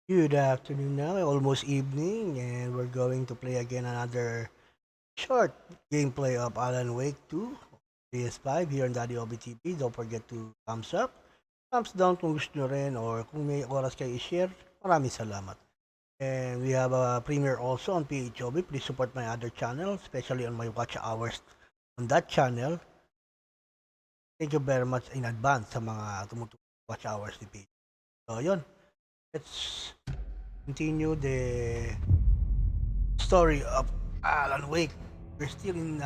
Good afternoon now, almost evening, and we're going to play again another short gameplay of Alan Wake 2 PS5 here on Daddy OBTV. Don't forget to thumbs up, thumbs down kung gusto nyo rin, or kung may oras kayo i-share, maraming salamat. And we have a premiere also on PHOB. Please support my other channel, especially on my watch hours on that channel. Thank you very much in advance sa mga tumutulong watch hours ni PH. So, yun. Let's continue the story of Alan Wake. We're still in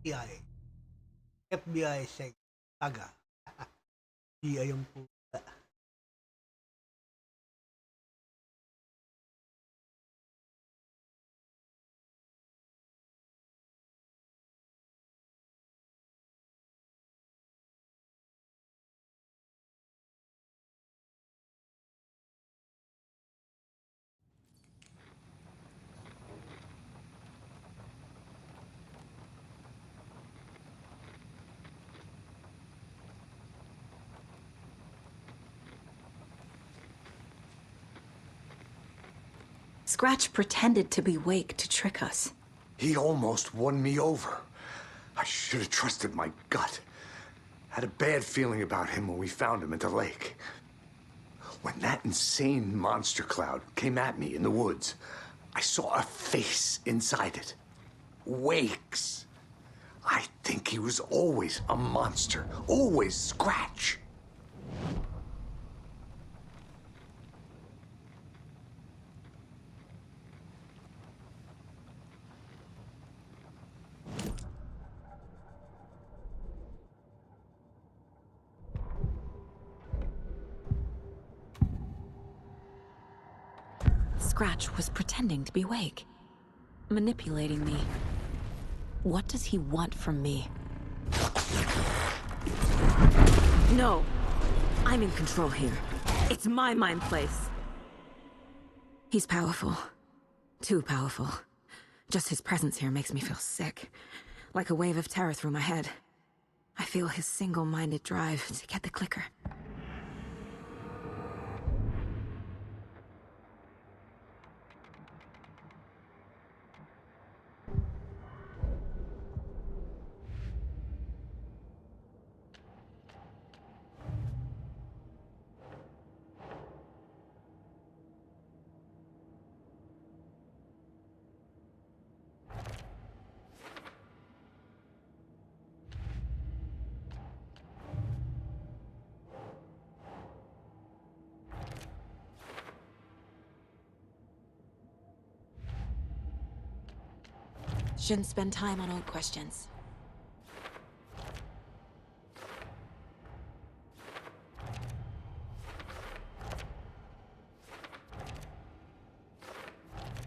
FBI. FBI saga. FBI yung puta. Scratch pretended to be Wake to trick us. He almost won me over. I should have trusted my gut. Had a bad feeling about him when we found him at the lake. When that insane monster cloud came at me in the woods, I saw a face inside it. Wake's. I think he was always a monster, always Scratch. Scratch was pretending to be Wake, manipulating me. What does he want from me? No! I'm in control here. It's my mind place. He's powerful. Too powerful. Just his presence here makes me feel sick. Like a wave of terror through my head. I feel his single-minded drive to get the clicker. Shouldn't spend time on old questions.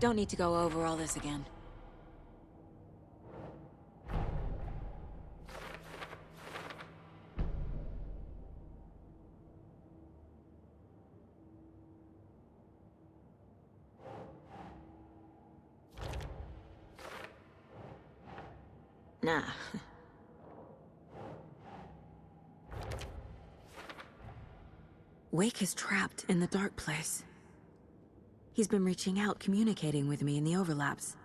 Don't need to go over all this again. Nah. Wake is trapped in the dark place. He's been reaching out, communicating with me in the overlaps.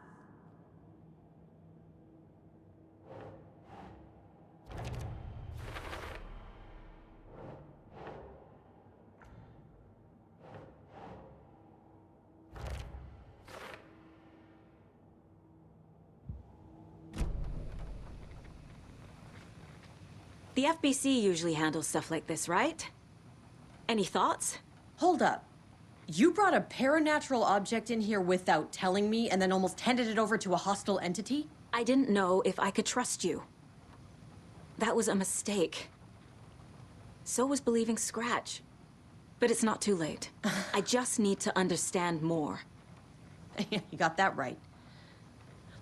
The FBC usually handles stuff like this, right? Any thoughts? Hold up. You brought a paranatural object in here without telling me and then almost handed it over to a hostile entity? I didn't know if I could trust you. That was a mistake. So was believing Scratch. But it's not too late. I just need to understand more. You got that right.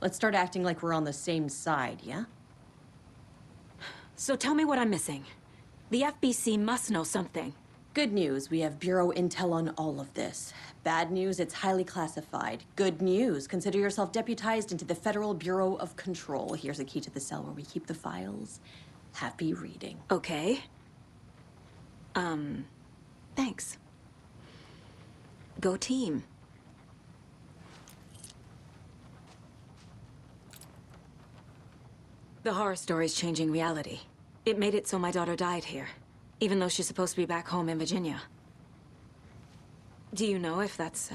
Let's start acting like we're on the same side, yeah? So tell me what I'm missing. The FBC must know something. Good news, we have Bureau intel on all of this. Bad news, it's highly classified. Good news, consider yourself deputized into the Federal Bureau of Control. Here's a key to the cell where we keep the files. Happy reading. Okay. Thanks. Go team. The horror story's changing reality. It made it so my daughter died here, even though she's supposed to be back home in Virginia. Do you know if that's...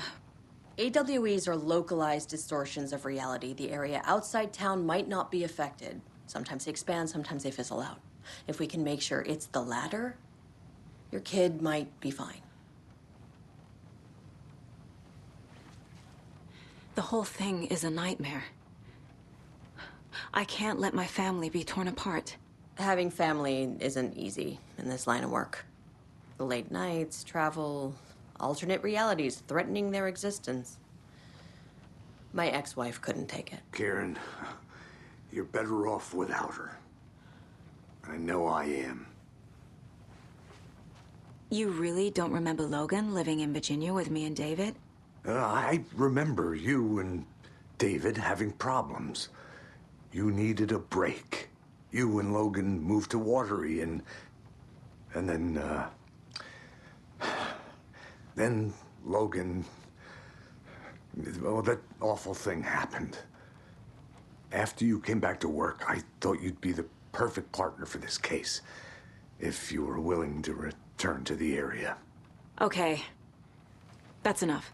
AWEs are localized distortions of reality. The area outside town might not be affected. Sometimes they expand, sometimes they fizzle out. If we can make sure it's the latter, your kid might be fine. The whole thing is a nightmare. I can't let my family be torn apart. Having family isn't easy in this line of work. The late nights, travel, alternate realities threatening their existence. My ex-wife couldn't take it. Karen, you're better off without her. I know I am. You really don't remember Logan living in Virginia with me and David? I remember you and David having problems. You needed a break. You and Logan moved to Watery and then Logan, well, that awful thing happened. After you came back to work, I thought you'd be the perfect partner for this case, if you were willing to return to the area. Okay. That's enough.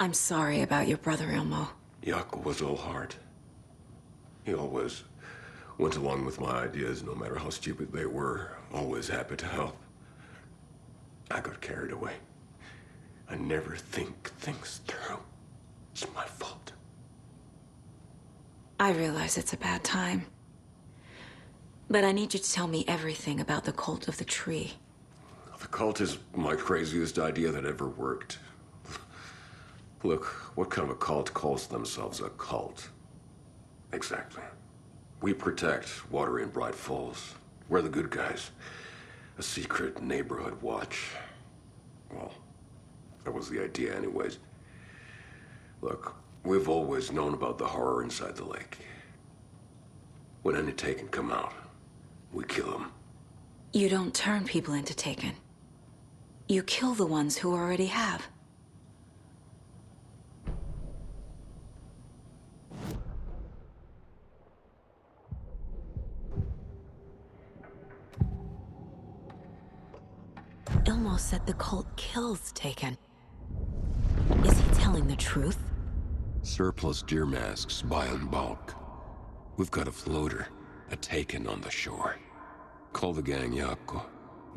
I'm sorry about your brother, Ilmo. Jaakko was all heart. He always went along with my ideas, no matter how stupid they were. Always happy to help. I got carried away. I never think things through. It's my fault. I realize it's a bad time. But I need you to tell me everything about the cult of the tree. The cult is my craziest idea that ever worked. Look, what kind of a cult calls themselves a cult? Exactly. We protect Watery and Bright Falls. We're the good guys. A secret neighborhood watch. Well, that was the idea anyways. Look, we've always known about the horror inside the lake. When any Taken come out, we kill them. You don't turn people into Taken. You kill the ones who already have. Ilmo said the cult kills Taken. Is he telling the truth? Surplus deer masks buy in bulk. We've got a floater, a Taken on the shore. Call the gang Jaakko.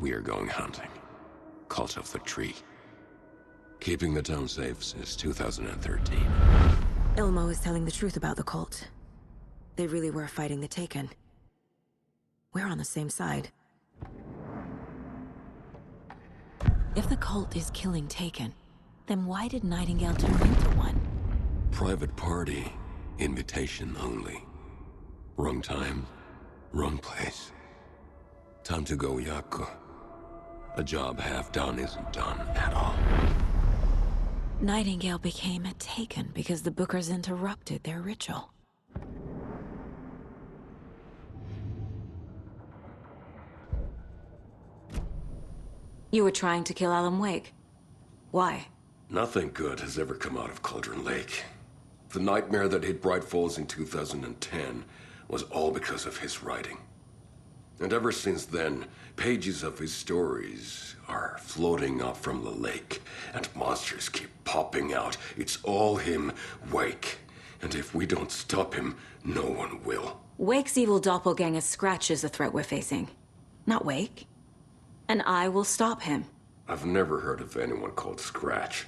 We are going hunting. Cult of the Tree. Keeping the town safe since 2013. Ilmo is telling the truth about the cult. They really were fighting the Taken. We're on the same side. If the cult is killing Taken, then why did Nightingale turn into one? Private party. Invitation only. Wrong time, wrong place. Time to go, Jaakko. A job half done isn't done at all. Nightingale became a Taken because the Bookers interrupted their ritual. You were trying to kill Alan Wake. Why? Nothing good has ever come out of Cauldron Lake. The nightmare that hit Bright Falls in 2010 was all because of his writing. And ever since then, pages of his stories are floating up from the lake, and monsters keep popping out. It's all him, Wake. And if we don't stop him, no one will. Wake's evil doppelganger Scratch is the threat we're facing, not Wake. And I will stop him. I've never heard of anyone called Scratch.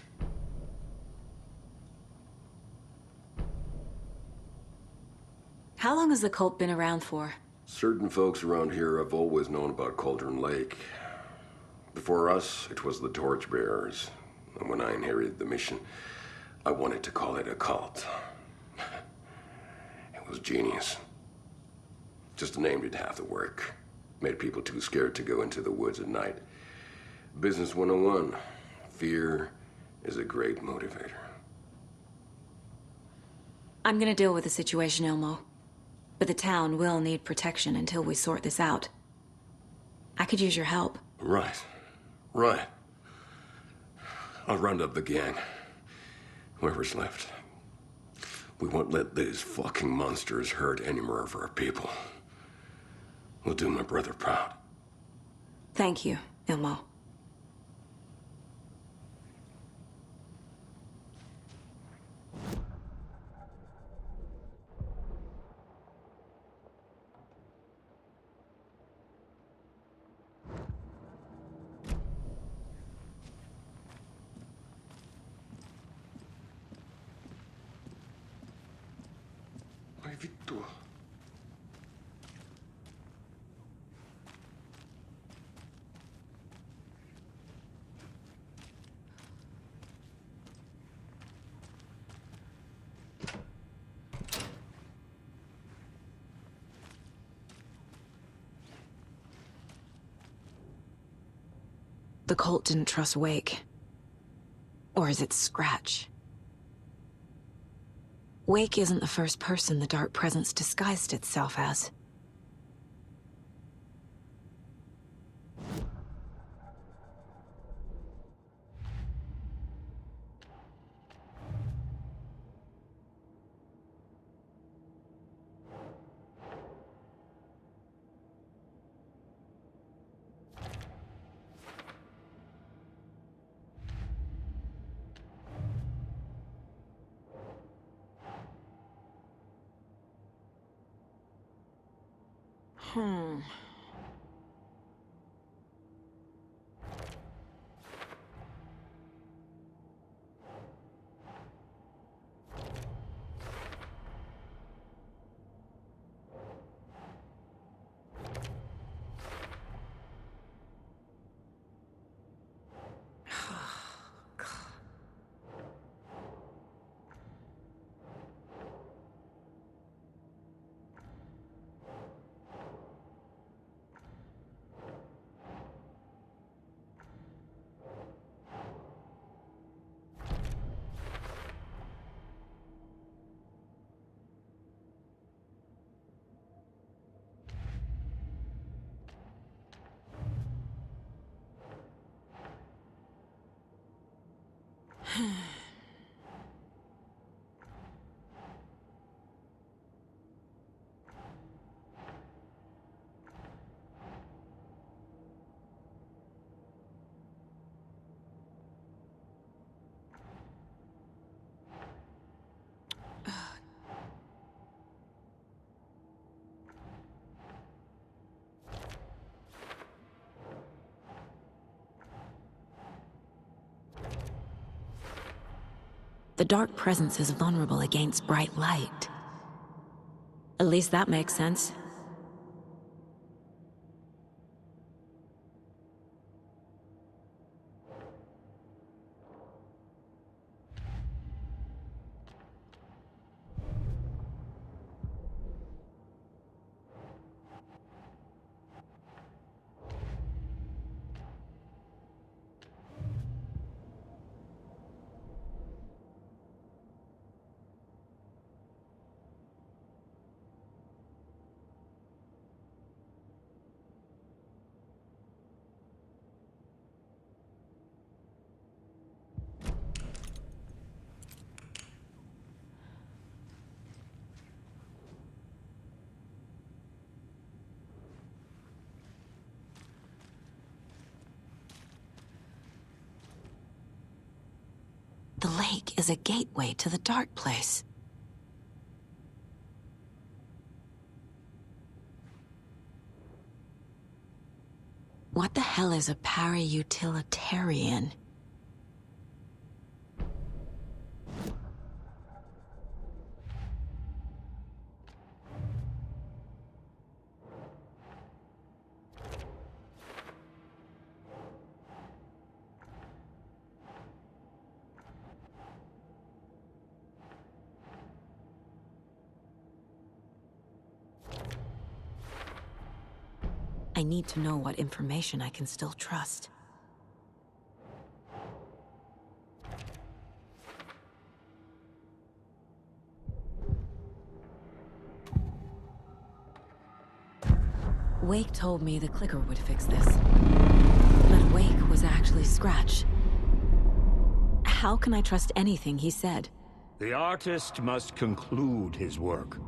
How long has the cult been around for? Certain folks around here have always known about Cauldron Lake. Before us, it was the Torchbearers. And when I inherited the mission, I wanted to call it a cult. It was genius. Just a name did half the work. Made people too scared to go into the woods at night. Business 101. Fear is a great motivator. I'm gonna deal with the situation, Elmo. But the town will need protection until we sort this out. I could use your help. Right. Right. I'll round up the gang. Whoever's left. We won't let these fucking monsters hurt any more of our people. We'll do my brother proud. Thank you, Elmo. Ai vittu. The cult didn't trust Wake. Or is it Scratch? Wake isn't the first person the Dark Presence disguised itself as. Hmm. The Dark Presence is vulnerable against bright light. At least that makes sense. The lake is a gateway to the dark place. What the hell is a para-utilitarian? I need to know what information I can still trust. Wake told me the clicker would fix this. But Wake was actually Scratch. How can I trust anything he said? The artist must conclude his work.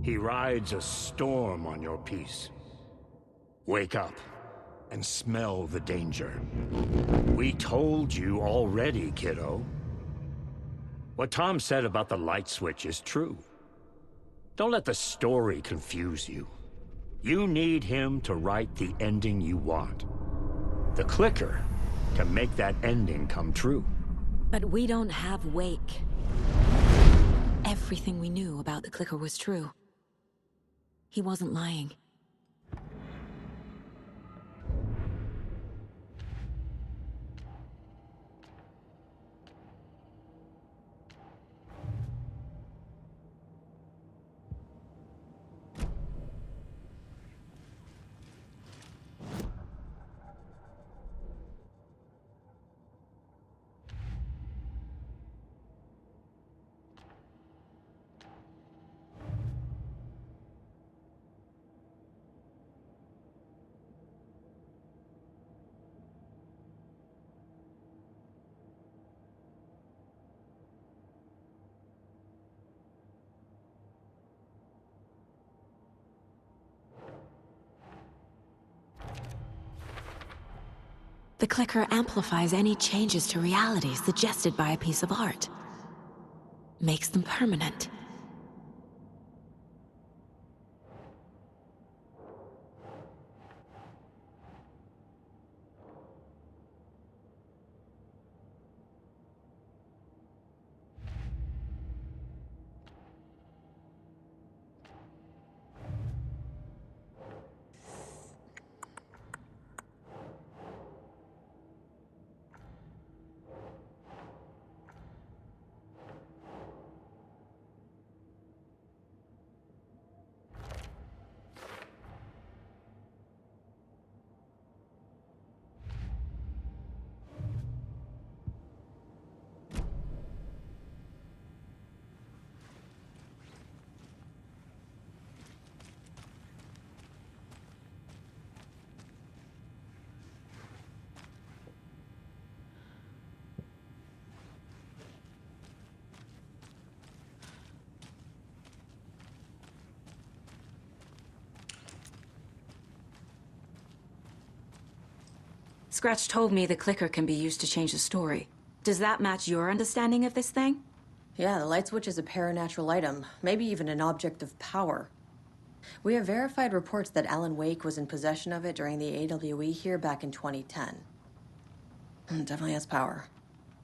He rides a storm on your piece. Wake up and smell the danger. We told you already, kiddo. What Tom said about the light switch is true. Don't let the story confuse you. You need him to write the ending you want. The clicker can make that ending come true. But we don't have Wake. Everything we knew about the clicker was true. He wasn't lying. The clicker amplifies any changes to reality suggested by a piece of art. Makes them permanent. Scratch told me the clicker can be used to change the story. Does that match your understanding of this thing? Yeah, the light switch is a paranatural item, maybe even an object of power. We have verified reports that Alan Wake was in possession of it during the AWE here back in 2010. Definitely has power.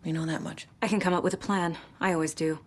We know that much. I can come up with a plan. I always do.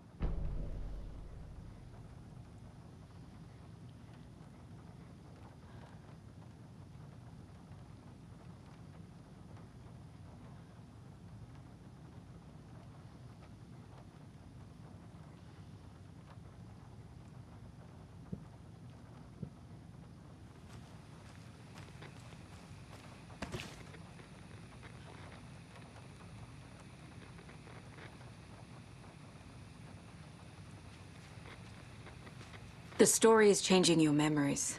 The story is changing your memories.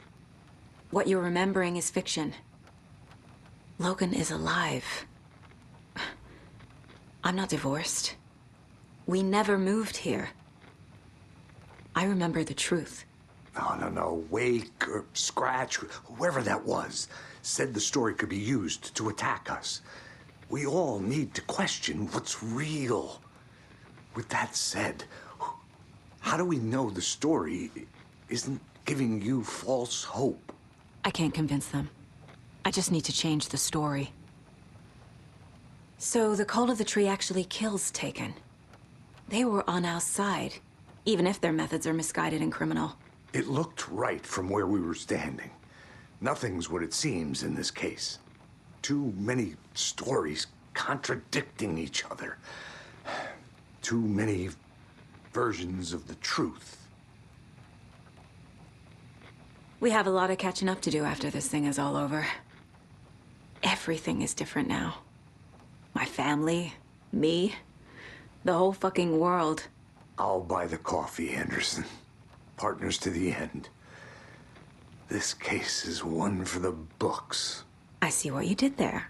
What you're remembering is fiction. Logan is alive. I'm not divorced. We never moved here. I remember the truth. No. Wake or Scratch, whoever that was, said the story could be used to attack us. We all need to question what's real. With that said, how do we know the story isn't giving you false hope? I can't convince them. I just need to change the story. So the Cult of the Tree actually kills Taken. They were on our side, even if their methods are misguided and criminal. It looked right from where we were standing. Nothing's what it seems in this case. Too many stories contradicting each other. Too many versions of the truth. We have a lot of catching up to do after this thing is all over. Everything is different now. My family, me, the whole fucking world. I'll buy the coffee, Anderson. Partners to the end. This case is one for the books. I see what you did there.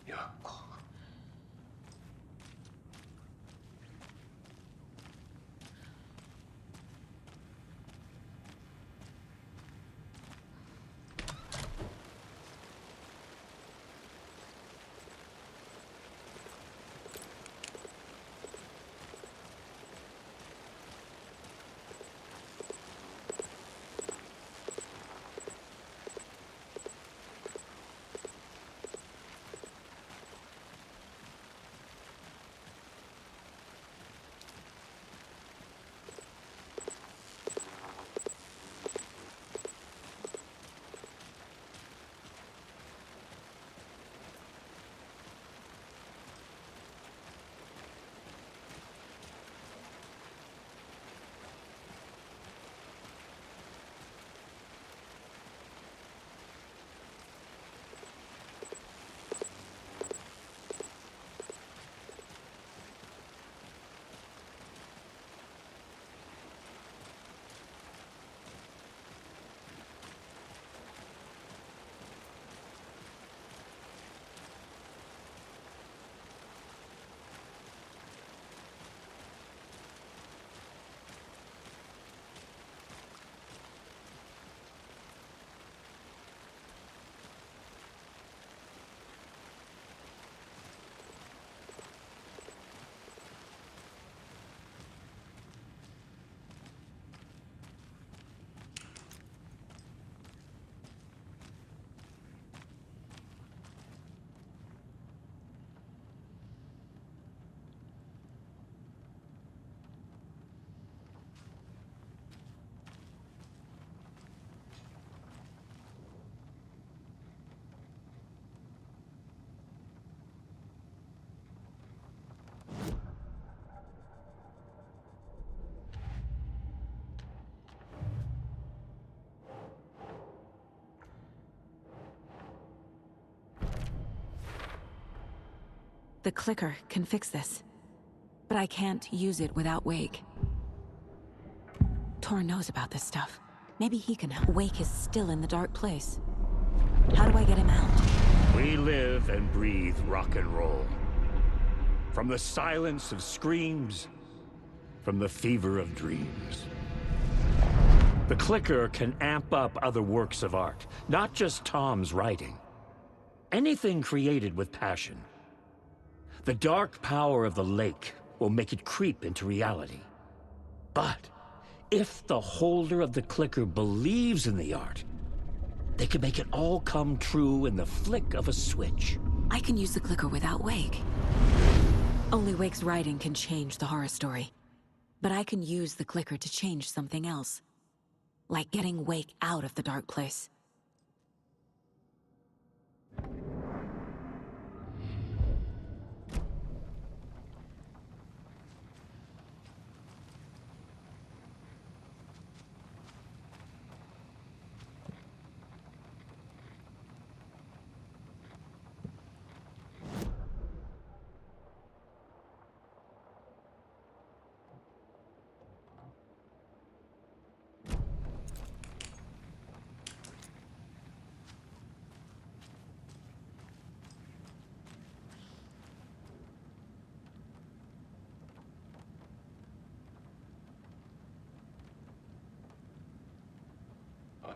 Yeah. The clicker can fix this. But I can't use it without Wake. Tor knows about this stuff. Maybe he can help. Wake is still in the dark place. How do I get him out? We live and breathe rock and roll. From the silence of screams, from the fever of dreams. The clicker can amp up other works of art, not just Tom's writing. Anything created with passion. The dark power of the lake will make it creep into reality. But if the holder of the clicker believes in the art, they can make it all come true in the flick of a switch. I can use the clicker without Wake. Only Wake's writing can change the horror story. But I can use the clicker to change something else. Like getting Wake out of the dark place.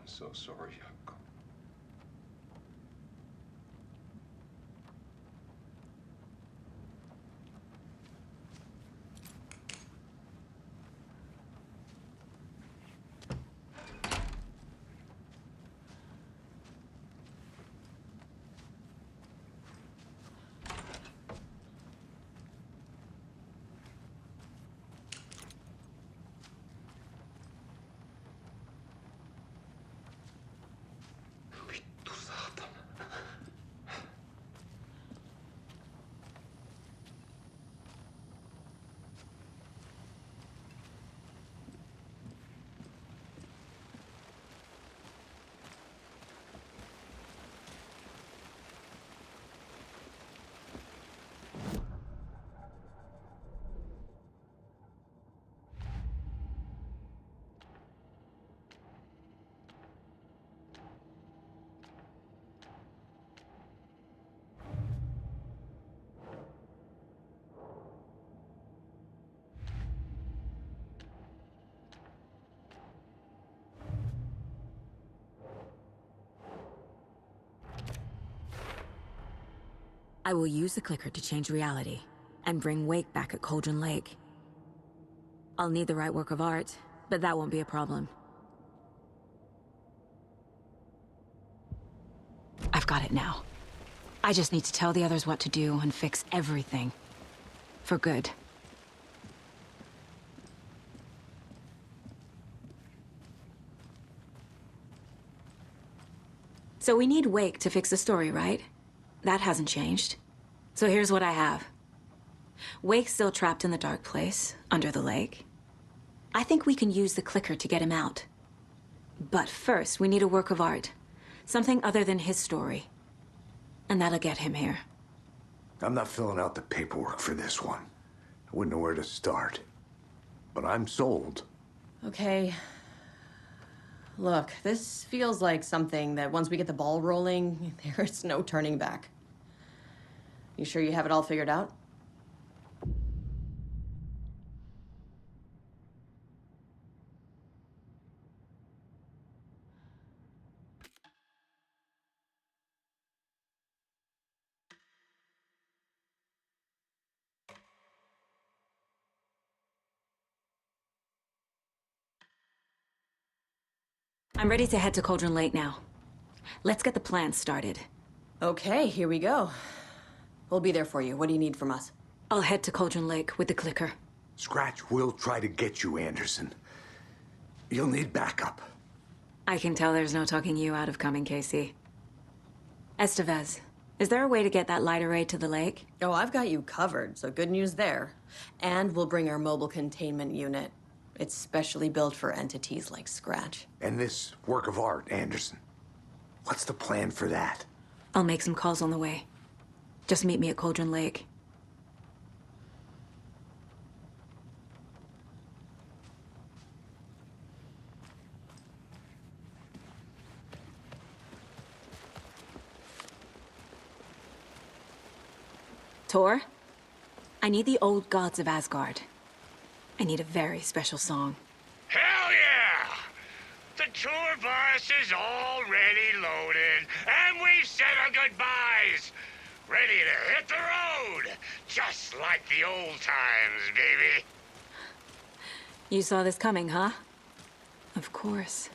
I'm so sorry, Jaakko. Vittu saatana. I will use the clicker to change reality and bring Wake back at Cauldron Lake. I'll need the right work of art, but that won't be a problem. I've got it now. I just need to tell the others what to do and fix everything. For good. So we need Wake to fix the story, right? That hasn't changed. So here's what I have. Wake's still trapped in the dark place, under the lake. I think we can use the clicker to get him out. But first, we need a work of art. Something other than his story. And that'll get him here. I'm not filling out the paperwork for this one. I wouldn't know where to start. But I'm sold. Okay. Look, this feels like something that once we get the ball rolling, there's no turning back. You sure you have it all figured out? I'm ready to head to Cauldron Lake now. Let's get the plan started. Okay, here we go. We'll be there for you. What do you need from us? I'll head to Cauldron Lake with the clicker. Scratch will try to get you, Anderson. You'll need backup. I can tell there's no talking you out of coming, Casey. Estevez, is there a way to get that light array to the lake? Oh, I've got you covered, so good news there. And we'll bring our mobile containment unit. It's specially built for entities like Scratch. And this work of art, Anderson. What's the plan for that? I'll make some calls on the way. Just meet me at Cauldron Lake. Tor, I need the old gods of Asgard. I need a very special song. Hell yeah! The tour bus is already loaded, and we've said our goodbyes. Ready to hit the road, just like the old times, baby. You saw this coming, huh? Of course.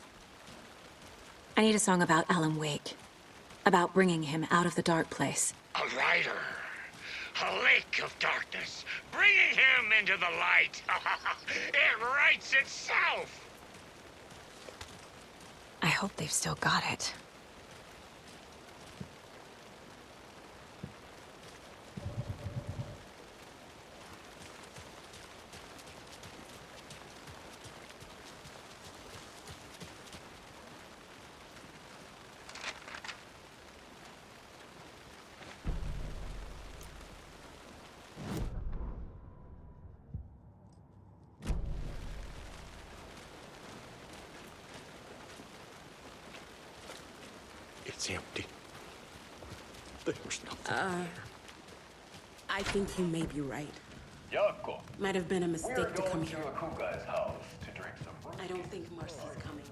I need a song about Alan Wake. About bringing him out of the dark place. A rider. A lake of darkness, bringing him into the light. It writes itself. I hope they've still got it. It's empty. There's nothing. I think you may be right. Jaakko, Might have been a we're mistake to come going to here. Akuga's house to drink some fruit. I don't think Marcy's coming.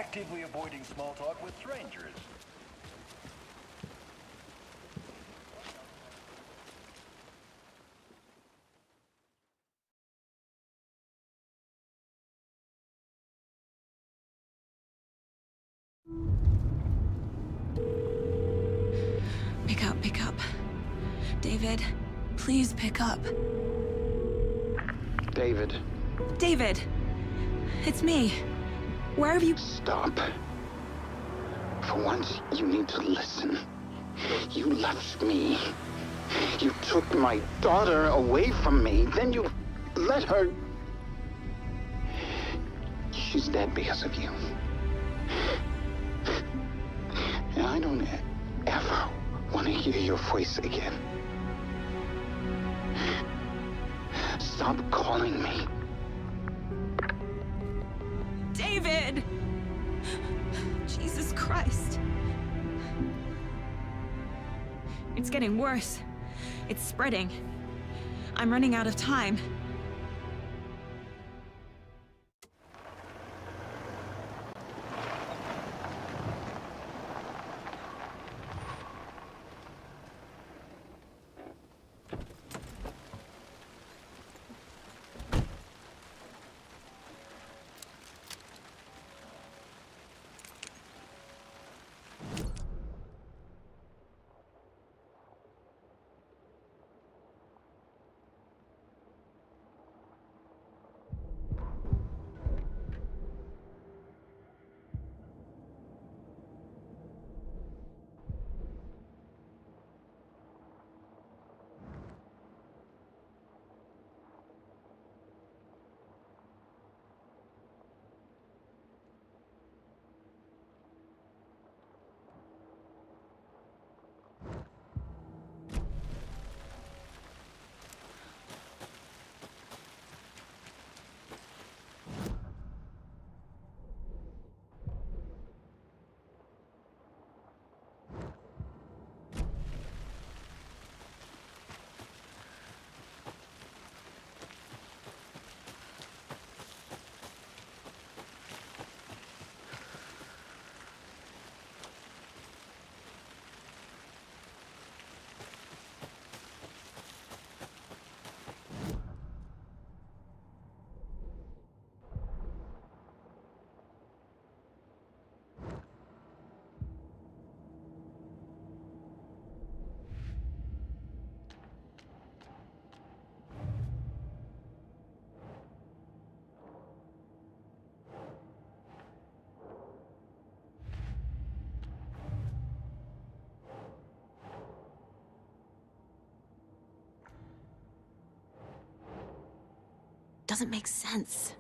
actively avoiding small talk with strangers. Pick up. David, please pick up. David. David! It's me. Where have you... Stop. For once, you need to listen. You left me. You took my daughter away from me. Then you let her... She's dead because of you. And I don't ever want to hear your voice again. Stop calling me. David! Jesus Christ. It's getting worse. It's spreading. I'm running out of time. Doesn't make sense.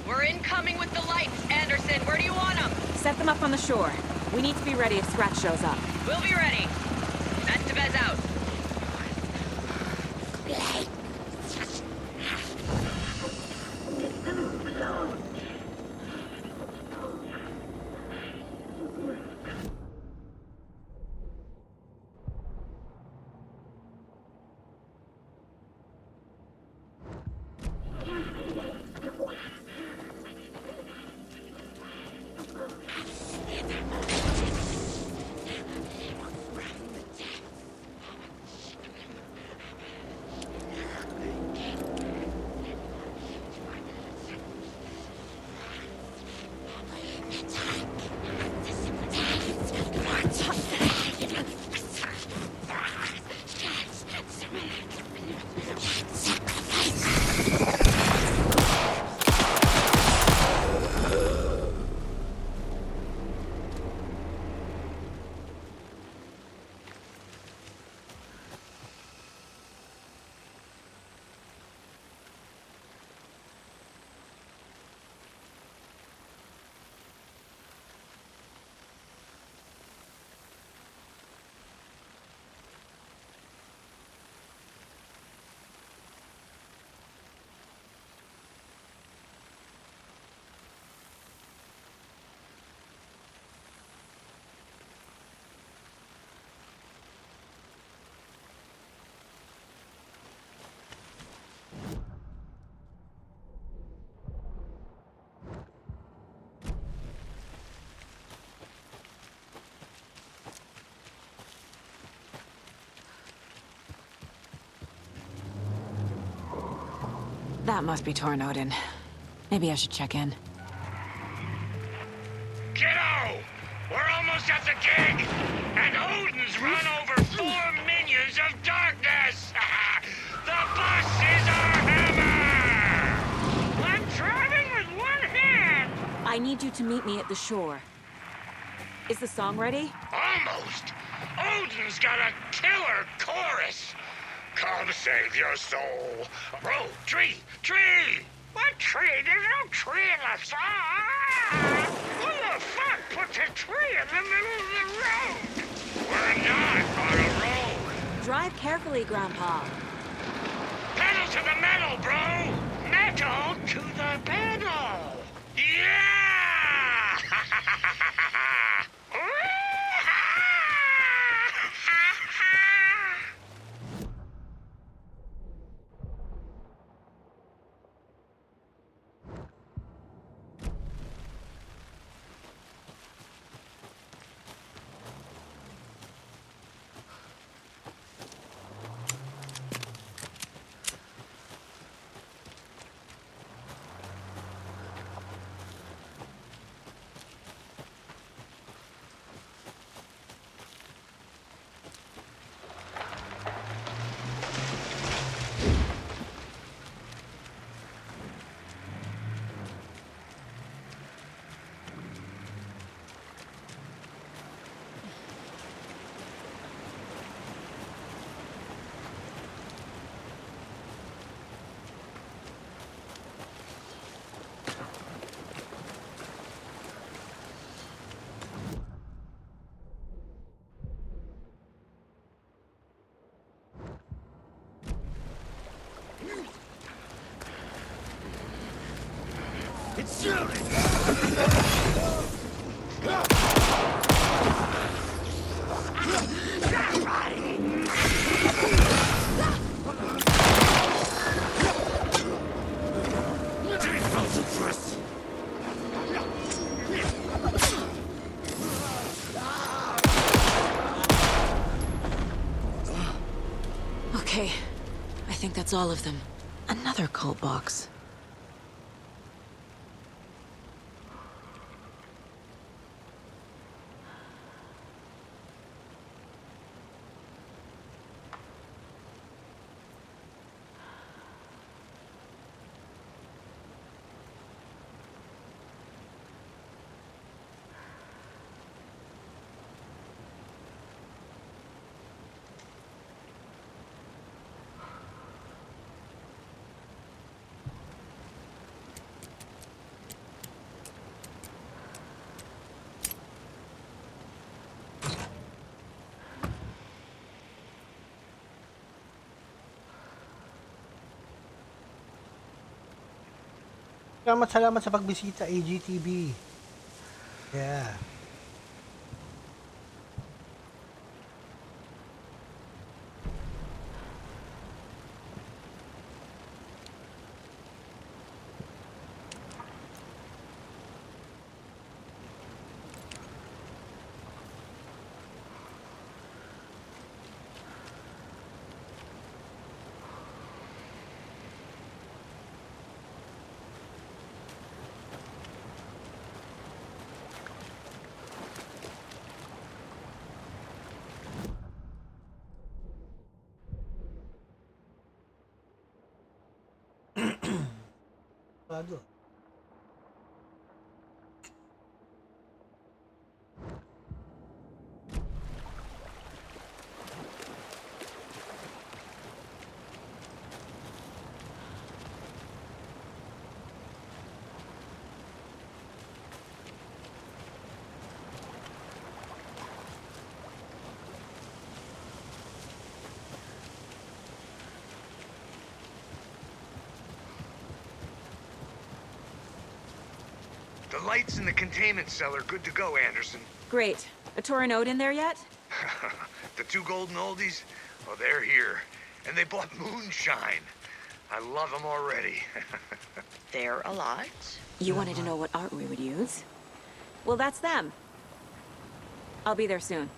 We're incoming with the lights. Anderson, where do you want them? Set them up on the shore. We need to be ready if Scratch shows up. We'll be ready. Estevez out. That must be Tornodin. Maybe I should check in. Kiddo! We're almost at the gig! And Odin's run over 4 minions of darkness! The bus is our hammer! I'm driving with one hand! I need you to meet me at the shore. Is the song ready? Almost! Odin's got a killer chorus! Come save your soul! Bro, tree! Tree! What tree? There's no tree in the song! Who the fuck puts a tree in the middle of the road? We're not on a road! Drive carefully, Grandpa. Pedal to the metal, bro! Metal to the pedal! Yeah! It's shooting! Okay. I think that's all of them. Another cult box. Salamat sa pagbisita, AGTV. Yeah. Sarado. The lights in the containment cell are good to go, Anderson. Great. A Tornode in there yet? The 2 golden oldies? Oh, they're here. And they bought moonshine. I love them already. They're a lot. You wanted to know what art we would use? Well, that's them. I'll be there soon.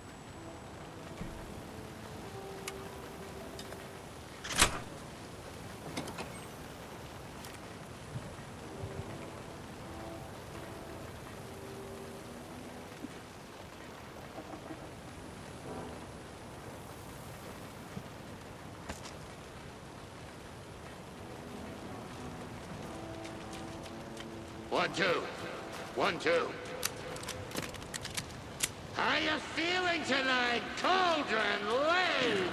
1, 2. 1, 2. How you feeling tonight, Cauldron Lake?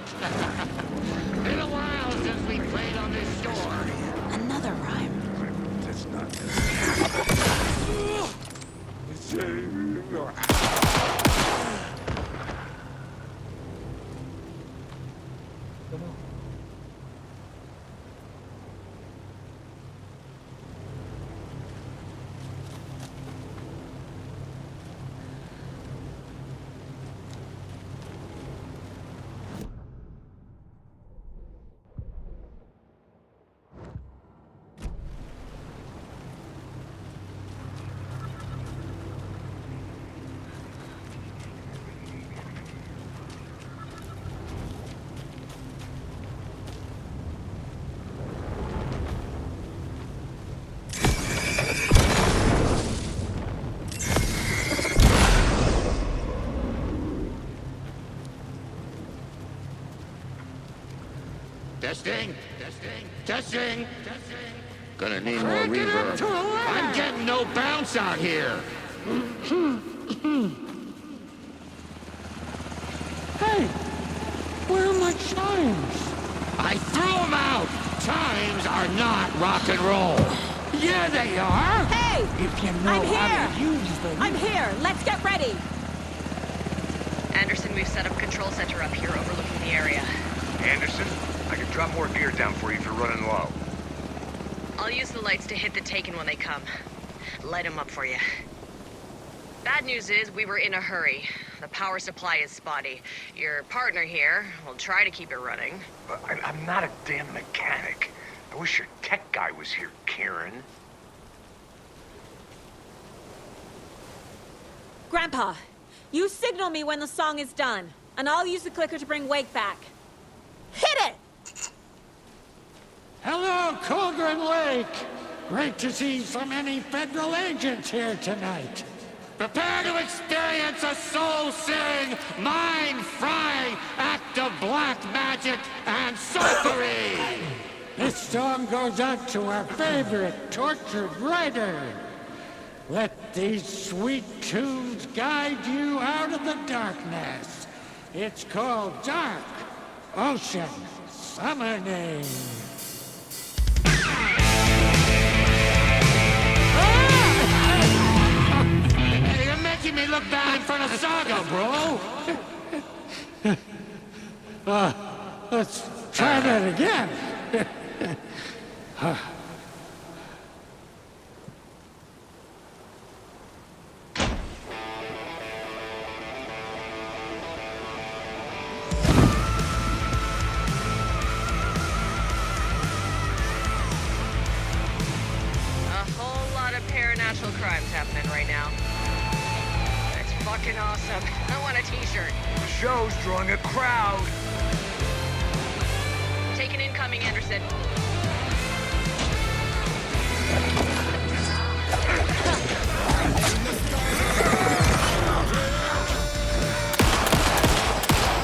Been a while since we played on this shore. Another rhyme. That's not Testing. Testing. Gonna need more reverb. I'm getting no bounce out here. Hey, where are my chimes? I threw them out. Chimes are not rock and roll. Yeah, they are. Hey! If you know how to use them. I'm here. Let's get ready. Anderson, we've set up a control center up here overlooking the area. Anderson, I can drop more gear down for you if you're running low. I'll use the lights to hit the Taken when they come. Light them up for you. Bad news is we were in a hurry. The power supply is spotty. Your partner here will try to keep it running. But I'm not a damn mechanic. I wish your tech guy was here, Karen. Grandpa, you signal me when the song is done, and I'll use the clicker to bring Wake back. Hit it! Hello, Cauldron Lake. Great to see so many federal agents here tonight. Prepare to experience a soul-searing, mind-frying act of black magic and sorcery. This song goes out to our favorite tortured writer. Let these sweet tunes guide you out of the darkness. It's called Dark Ocean Summoning. You're making me look bad in front of Saga, bro. Let's try that again. Paranatural crimes happening right now. That's fucking awesome. I want a t-shirt. The show's drawing a crowd. Taken incoming, Anderson.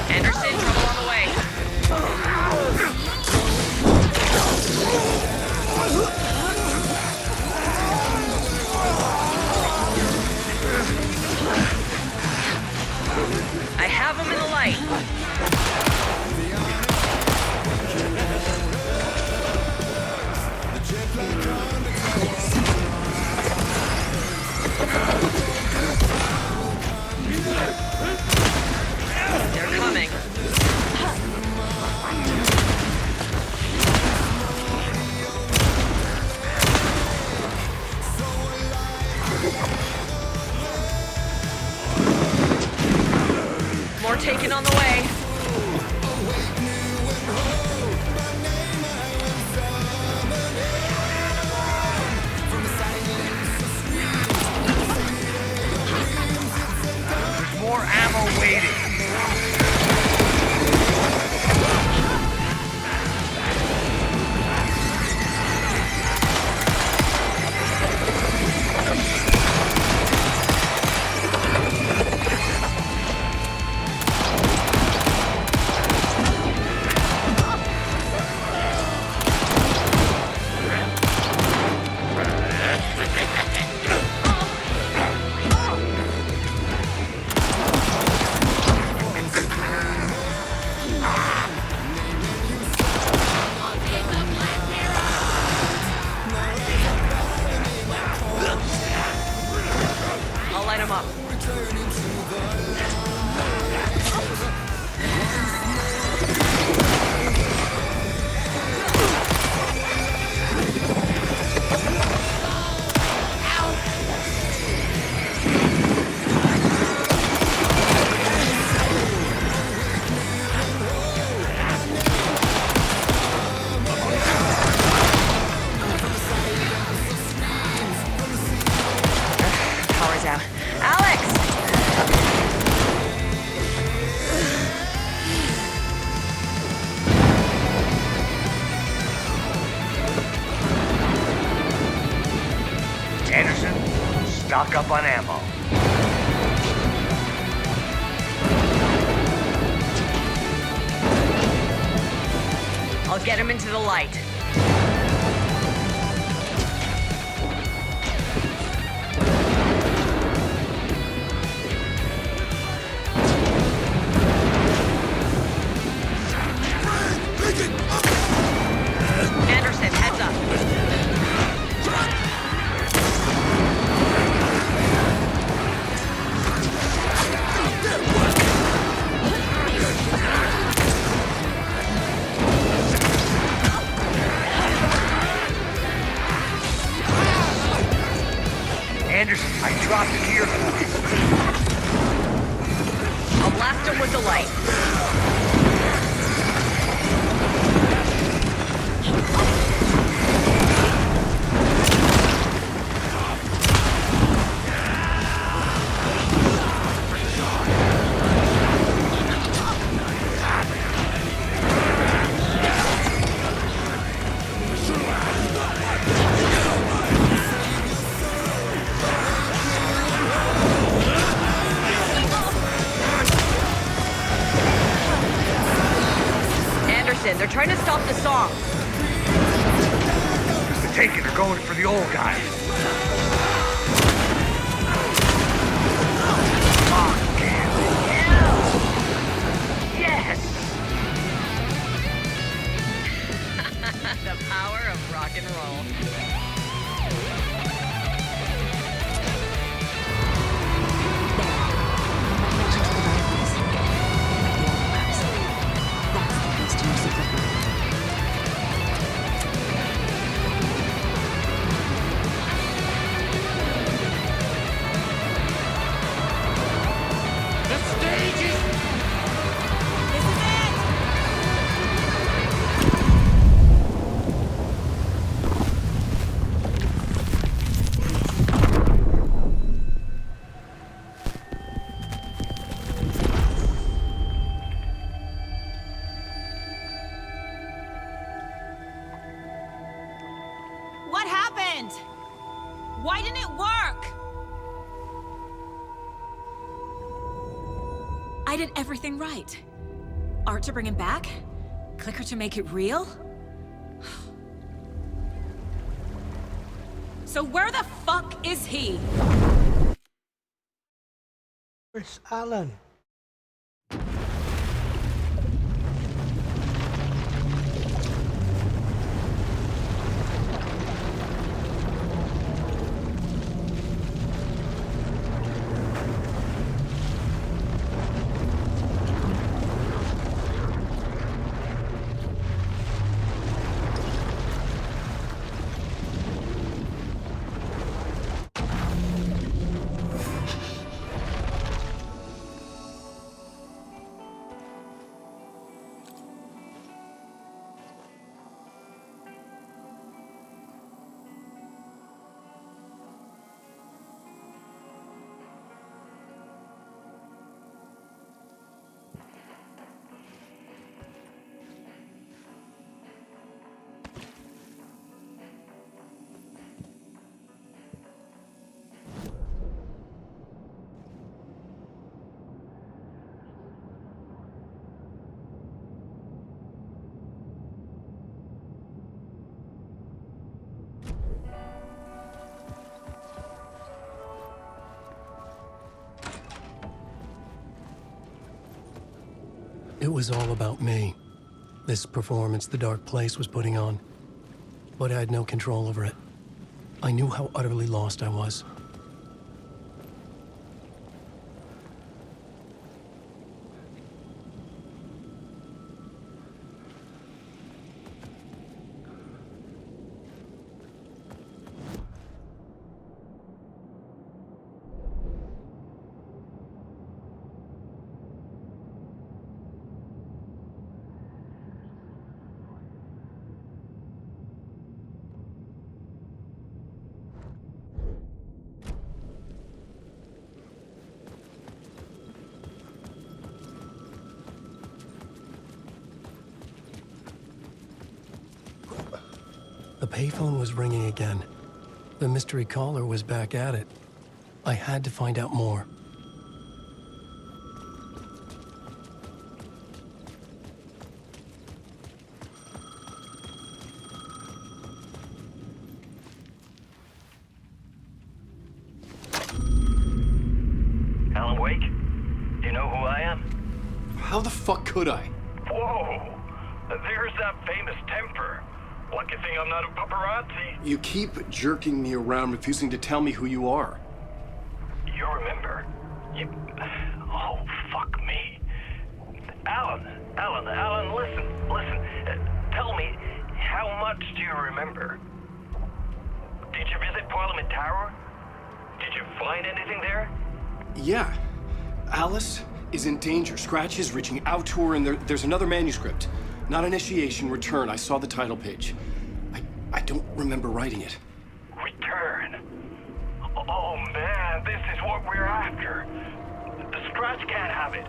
Anderson, trouble on the way. I have him in the light. They're coming. More Taken on the way. There's more ammo waiting. stock up on ammo. I'll get him into the light. Anderson, heads up. Anderson, I dropped gear for you. I'll blast him with the light. Anderson, they're trying to stop the song. The Taken are going for the old guy. Fucking hell! Yes! The power of rock and roll. What happened? Why didn't it work? I did everything right. Art to bring him back? Clicker to make it real? So where the fuck is he? Where's Alan? It was all about me. This performance the Dark Place was putting on. But I had no control over it. I knew how utterly lost I was. The payphone was ringing again. The mystery caller was back at it. I had to find out more. Alan Wake? Do you know who I am? How the fuck could I? Whoa! There's that famous temper. Lucky thing I'm not a paparazzi. You keep jerking me around, refusing to tell me who you are. You remember? Oh, fuck me. Alan, listen. Tell me, how much do you remember? Did you visit Parliament Tower? Did you find anything there? Yeah. Alice is in danger. Scratch is reaching out to her, and there's another manuscript. Not initiation, return. I saw the title page. I don't remember writing it. Return? Oh man, this is what we're after. The Scratch can't have it.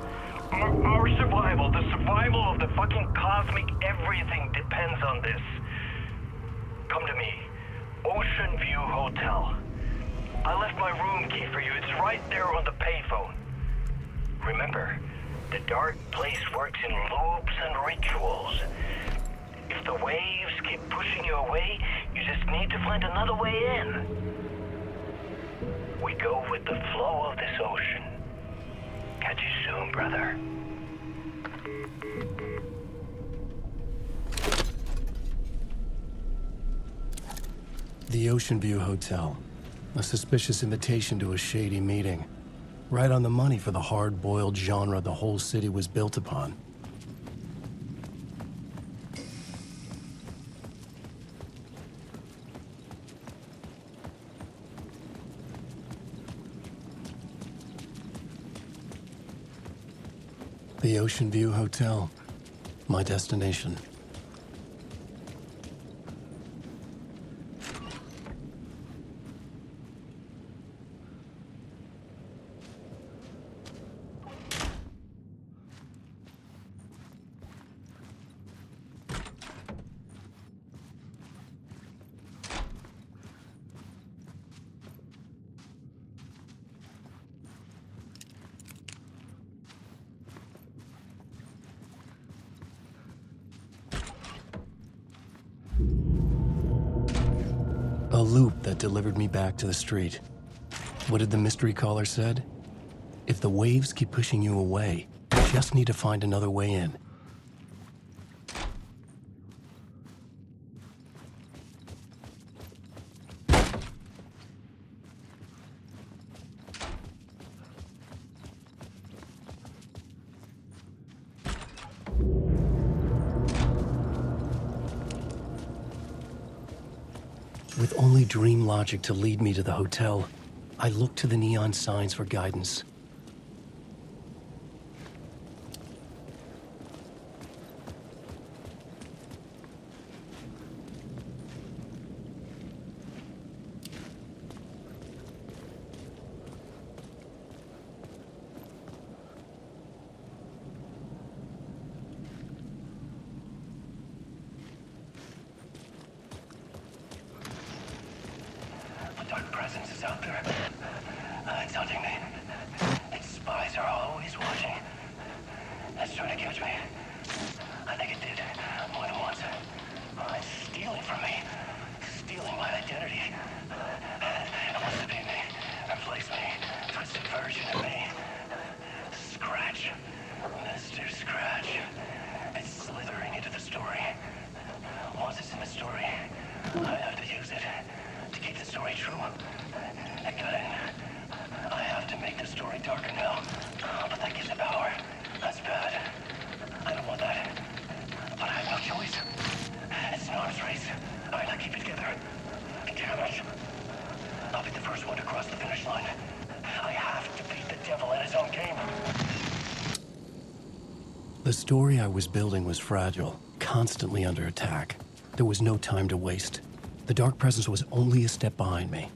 Our survival, the survival of the fucking cosmic everything depends on this. Come to me. Ocean View Hotel. I left my room key for you. It's right there on the payphone. Remember, the dark place works in loops and rituals. If the waves keep pushing you away, you just need to find another way in. We go with the flow of this ocean. Catch you soon, brother. The Ocean View Hotel. A suspicious invitation to a shady meeting. Right on the money for the hard-boiled genre the whole city was built upon. The Ocean View Hotel. My destination. A loop that delivered me back to the street. What did the mystery caller said? If the waves keep pushing you away, you just need to find another way in. With only dream logic to lead me to the hotel, I looked to the neon signs for guidance. Presence is out there. It's hunting me. Its spies are always watching. It's trying to catch me. I think it did more than once. It's stealing from me. Stealing my identity. It wants to be me. Replace me. Twisted version of me. Scratch. Mr. Scratch. It's slithering into the story. Once it's in the story, I have to use it to keep the story true. I got in. I have to make the story darker now. But that gives it power. That's bad. I don't want that. But I have no choice. It's an arms race. I gotta keep it together. Damn it. I'll be the first one to cross the finish line. I have to beat the devil at his own game. The story I was building was fragile, constantly under attack. There was no time to waste. The Dark Presence was only a step behind me.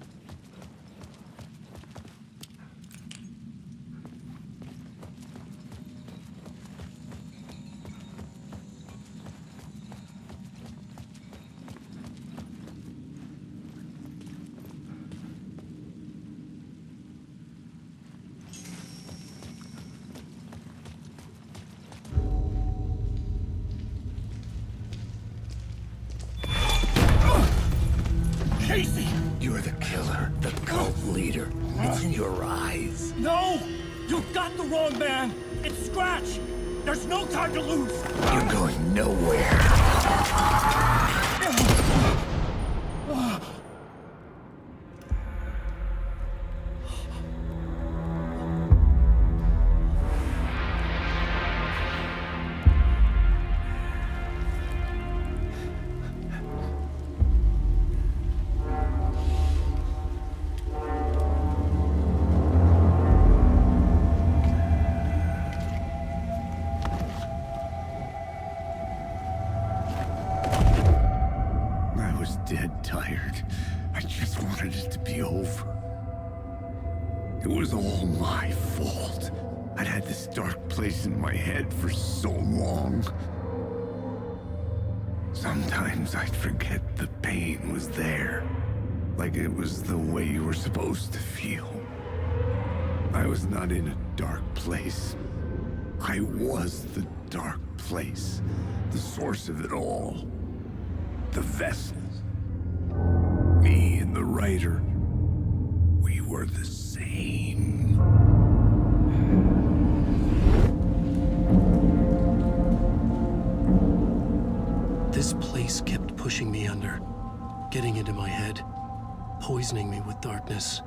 Casey! You're the killer, the cult leader. It's in your eyes. No! You've got the wrong man! It's Scratch! There's no time to lose! You're going nowhere. I was dead tired. I just wanted it to be over. It was all my fault. I'd had this dark place in my head for so long. Sometimes I'd forget the pain was there. Like it was the way you were supposed to feel. I was not in a dark place. I was the dark place. The source of it all. The vessel. Me and the writer. We were the same. This place kept pushing me under, getting into my head, poisoning me with darkness.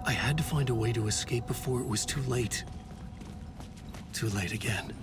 I had to find a way to escape before it was too late. Too late again.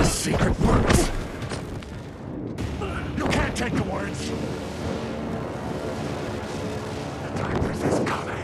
Secret words. You can't take the words. The darkness is coming.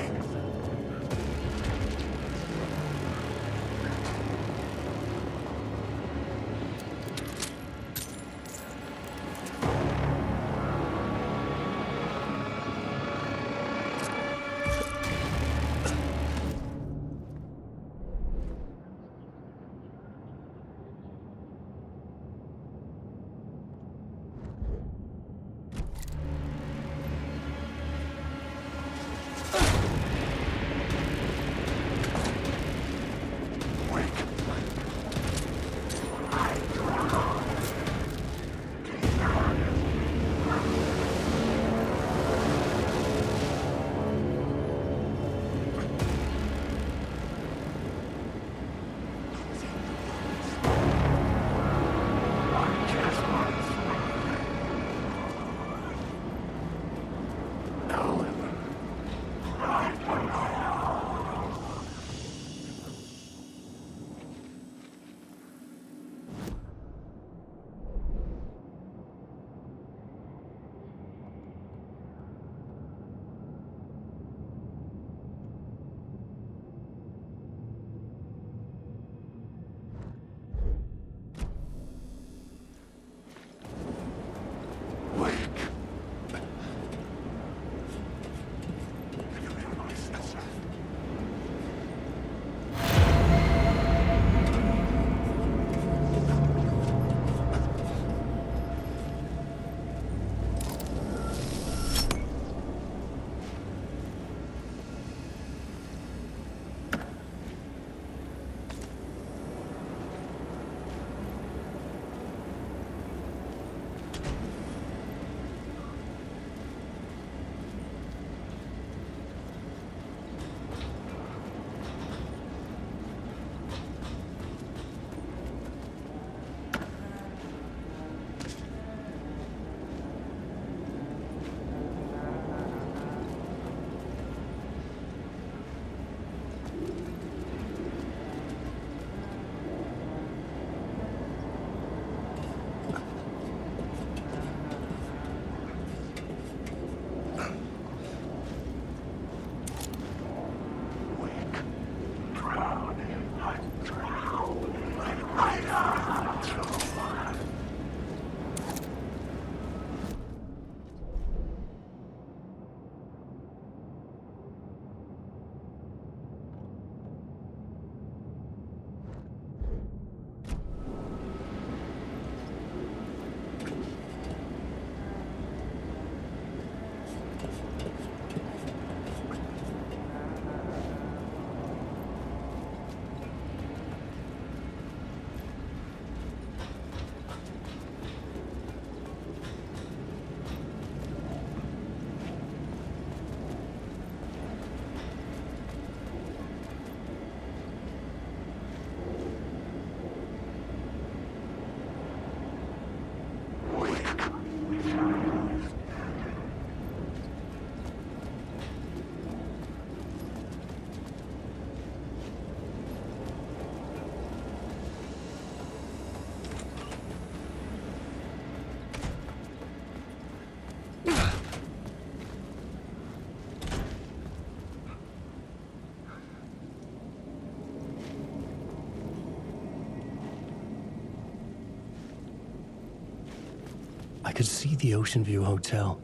I could see the Ocean View Hotel.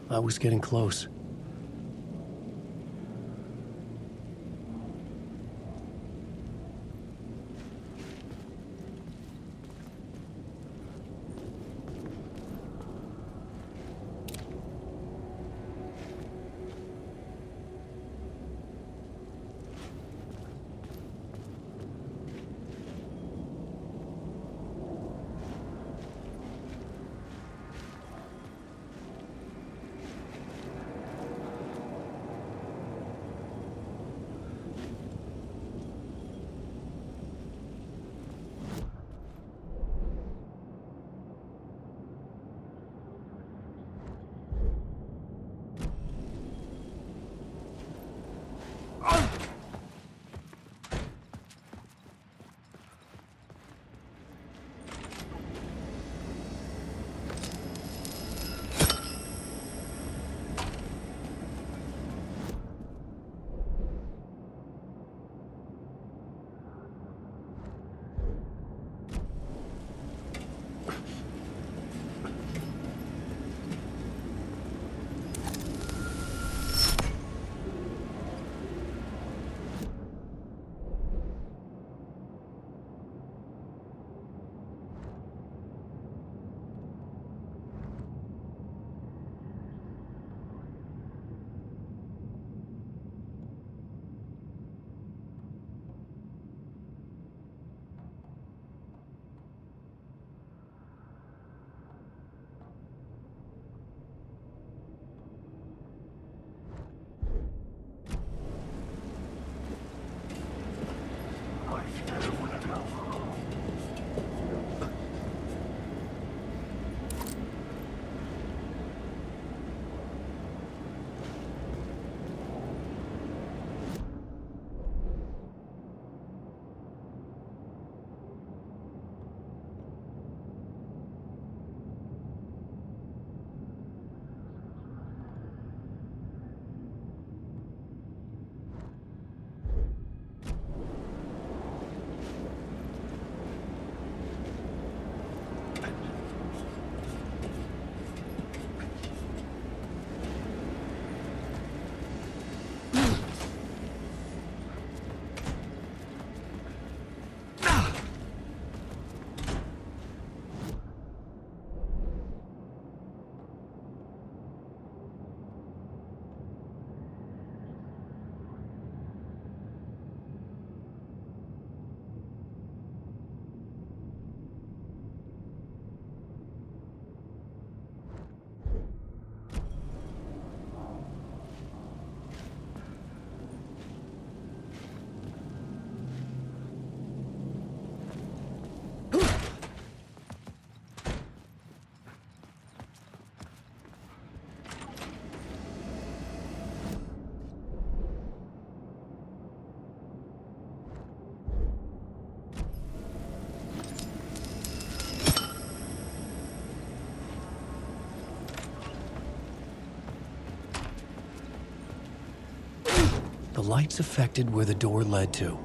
I was getting close. The lights affected where the door led to.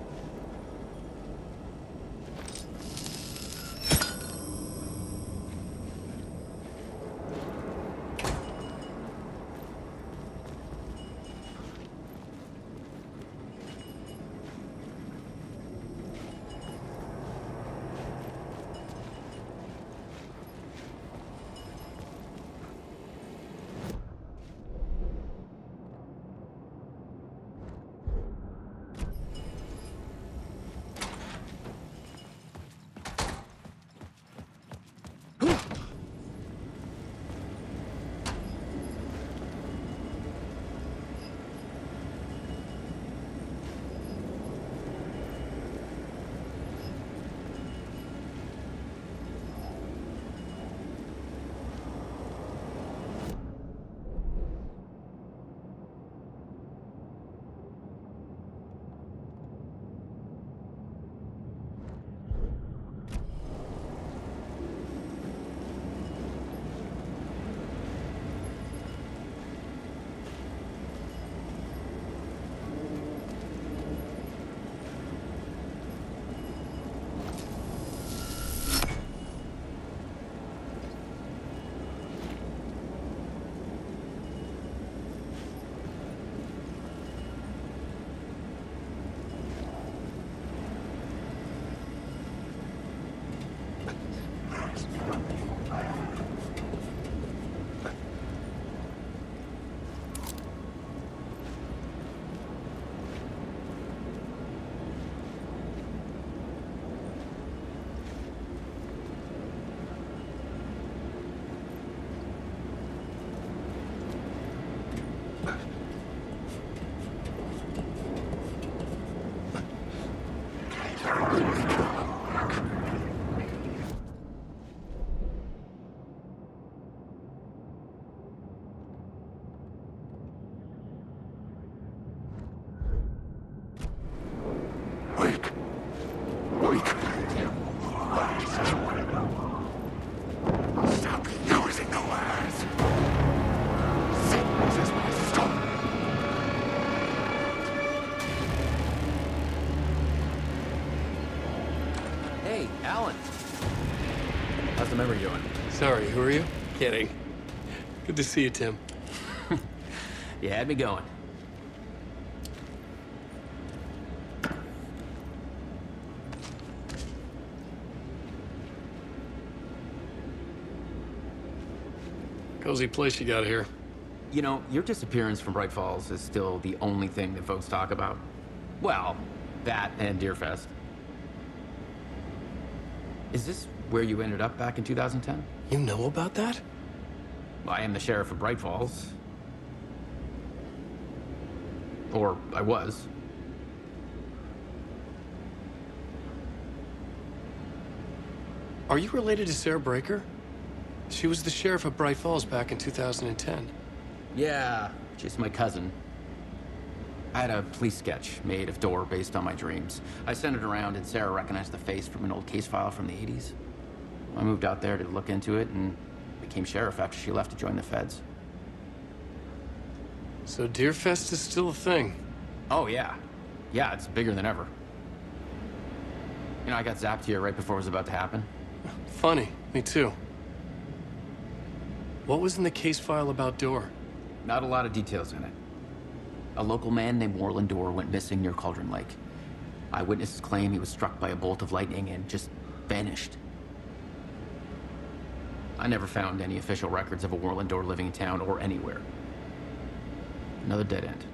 Hey, Alan. How's the memory doing? Sorry, who are you? Kidding. Good to see you, Tim. You had me going. Cozy place you got here. You know, your disappearance from Bright Falls is still the only thing that folks talk about. Well, that and Deerfest. Is this where you ended up back in 2010? You know about that? Well, I am the sheriff of Bright Falls. Or I was. Are you related to Sarah Breaker? She was the sheriff of Bright Falls back in 2010. Yeah, she's my cousin. I had a police sketch made of Door based on my dreams. I sent it around and Sarah recognized the face from an old case file from the 80s. I moved out there to look into it and became sheriff after she left to join the feds. So Deerfest is still a thing? Oh, yeah. Yeah, it's bigger than ever. You know, I got zapped here right before it was about to happen. Funny, me too. What was in the case file about Door? Not a lot of details in it. A local man named Warland Door went missing near Cauldron Lake. Eyewitnesses claim he was struck by a bolt of lightning and just vanished. I never found any official records of a Warland Door living in town or anywhere. Another dead end.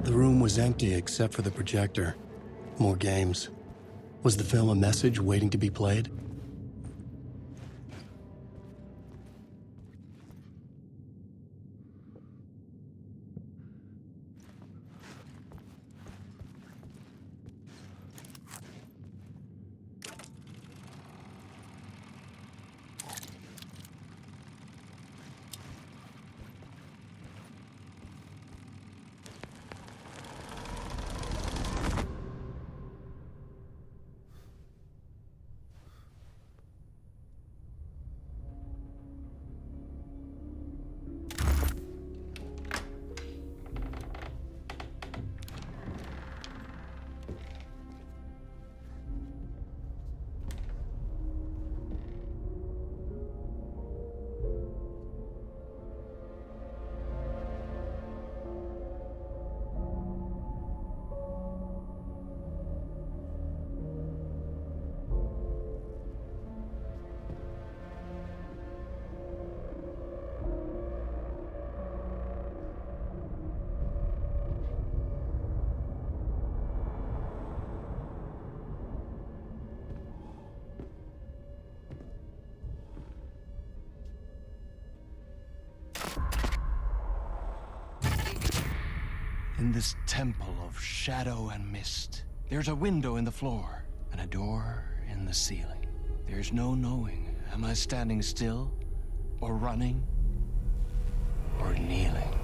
The room was empty except for the projector. More games. Was the film a message waiting to be played? In this temple of shadow and mist, there's a window in the floor and a door in the ceiling. There's no knowing, am I standing still, or running, or kneeling?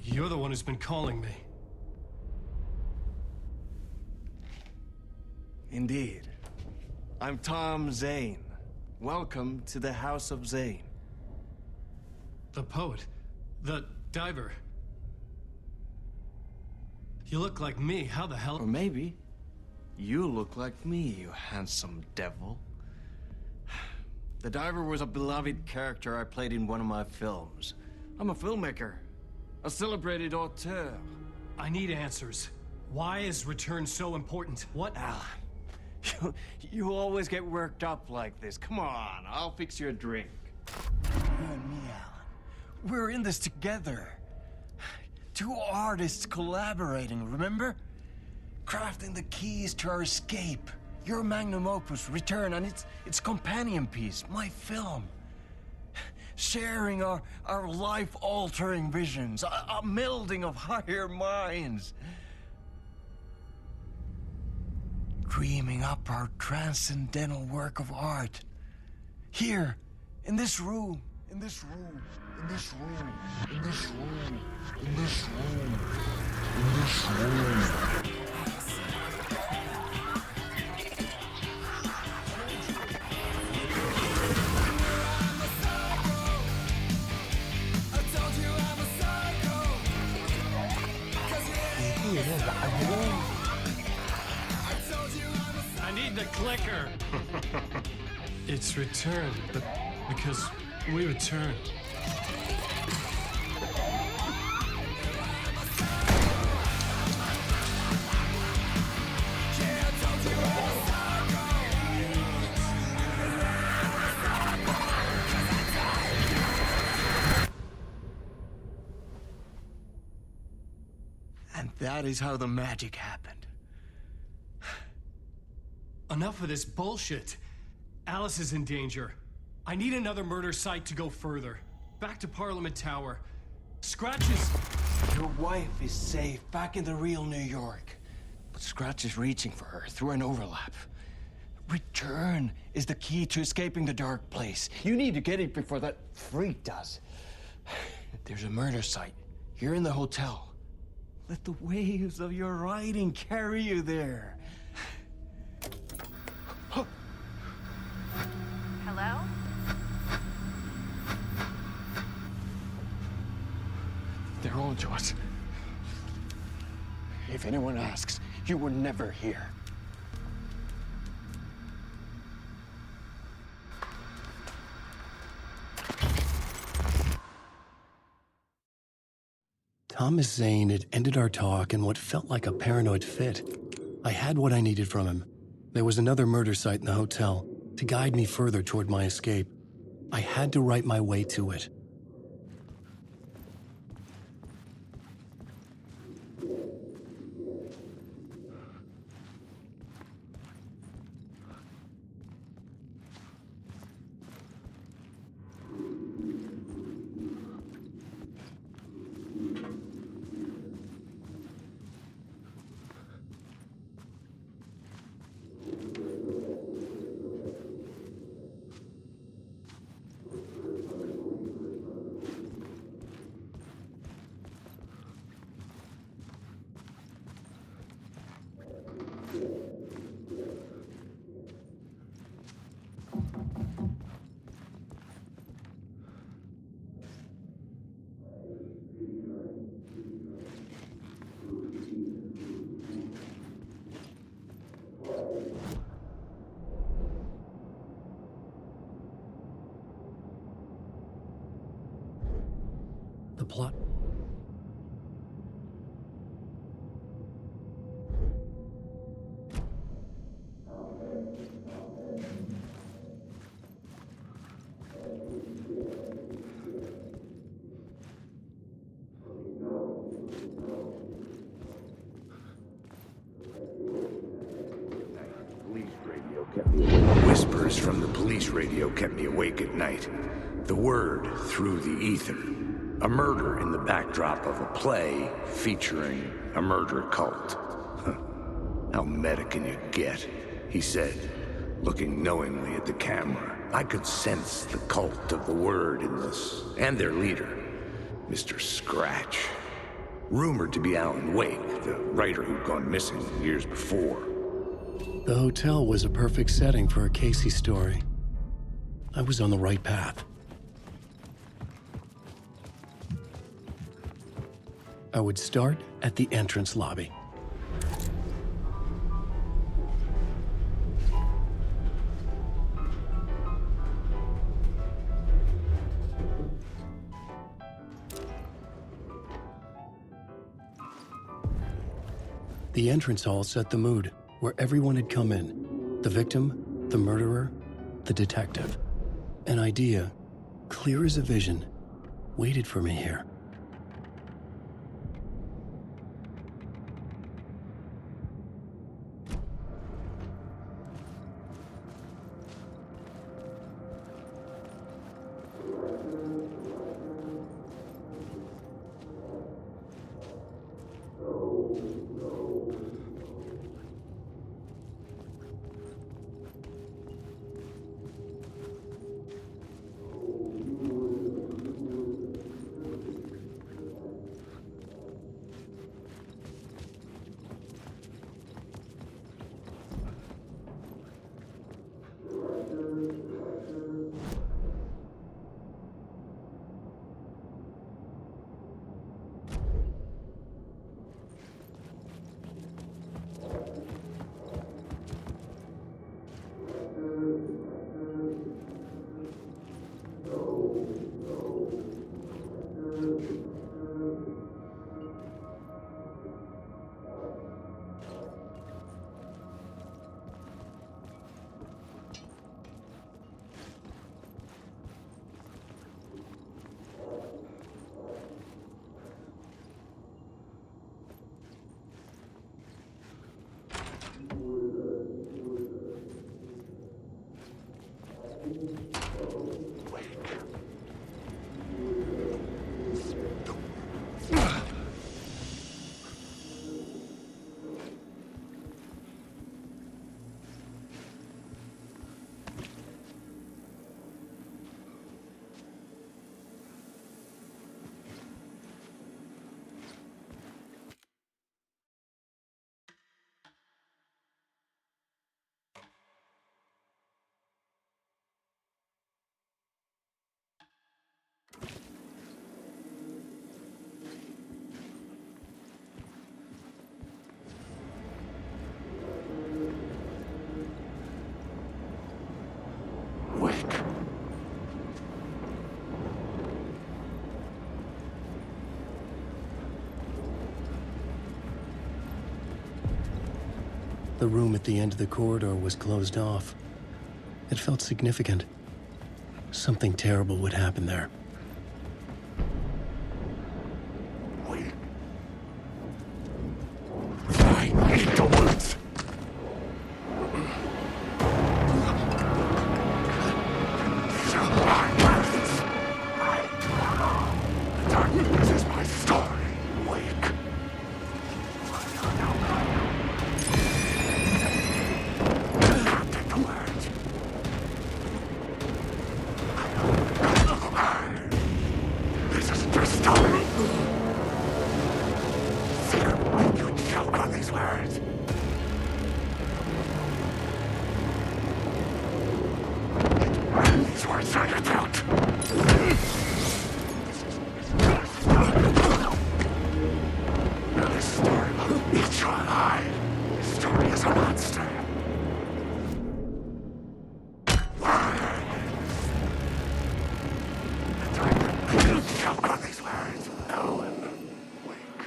You're the one who's been calling me. Indeed. I'm Tom Zane. Welcome to the House of Zane. The poet. The diver. You look like me. How the hell? Or maybe you look like me, you handsome devil. The diver was a beloved character I played in one of my films. I'm a filmmaker, a celebrated auteur. I need answers. Why is Return so important? What? Alan, you always get worked up like this. Come on, I'll fix you a drink. You and me, Alan. We're in this together. Two artists collaborating, remember? Crafting the keys to our escape. Your magnum opus, Return, and its companion piece, my film. Sharing our life-altering visions, a melding of higher minds. Dreaming up our transcendental work of art. Here, in this room, in this room, in this room, in this room, in this room, in this room. I need the clicker. It's Return, but because we return. And that is how the magic happened. Enough of this bullshit. Alice is in danger. I need another murder site to go further. Back to Parliament Tower. Scratches. Your wife is safe back in the real New York. But Scratch is reaching for her through an overlap. Return is the key to escaping the dark place. You need to get it before that freak does. There's a murder site here in the hotel. Let the waves of your writing carry you there. Hello? They're on to us. If anyone asks, you were never here. Thomas Zane had ended our talk in what felt like a paranoid fit. I had what I needed from him. There was another murder site in the hotel to guide me further toward my escape. I had to write my way to it. The plot. Whispers from the police radio kept me awake at night. The word through the ether. A murder in the backdrop of a play featuring a murder cult. How meta can you get? He said, looking knowingly at the camera. I could sense the cult of the word in this, and their leader, Mr. Scratch. Rumored to be Alan Wake, the writer who'd gone missing years before. The hotel was a perfect setting for a Casey story. I was on the right path. I would start at the entrance lobby. The entrance hall set the mood, where everyone had come in. The victim, the murderer, the detective. An idea, clear as a vision, waited for me here. The room at the end of the corridor was closed off. It felt significant. Something terrible would happen there. I hate the woods. Darkness is my story. Wake. Can't take the words. This is your story. Secret wake, you choke on these words. These words are your throat. This story will eat you alive. This story is a monster. Choke on these words. No. Wake.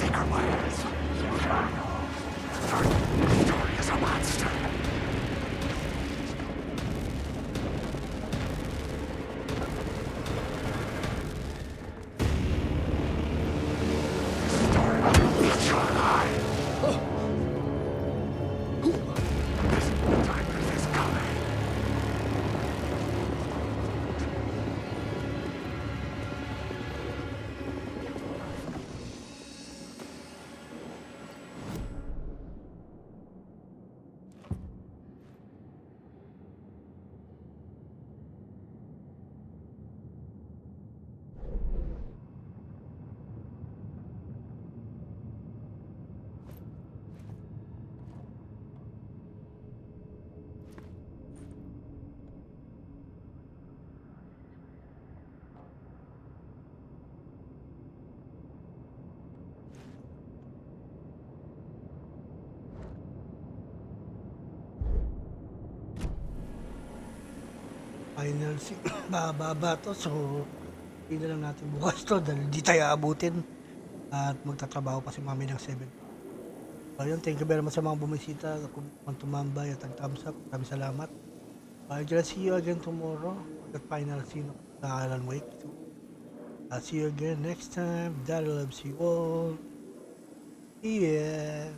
Secret words. This story is a monster. This story will eat you alive. This darkness is coming. Final bababa to, so hindi na lang natin bukas to dahil di tayo abutin at magtatrabaho pa si mami ng 7. So yun, thank you very much sa mga bumisita, kung tumambay at ang thumbs up, maraming salamat. I'm gonna see you again tomorrow at final scene of the Alan Wake 2. I'll see you again next time. Daddy loves you all. Yeah.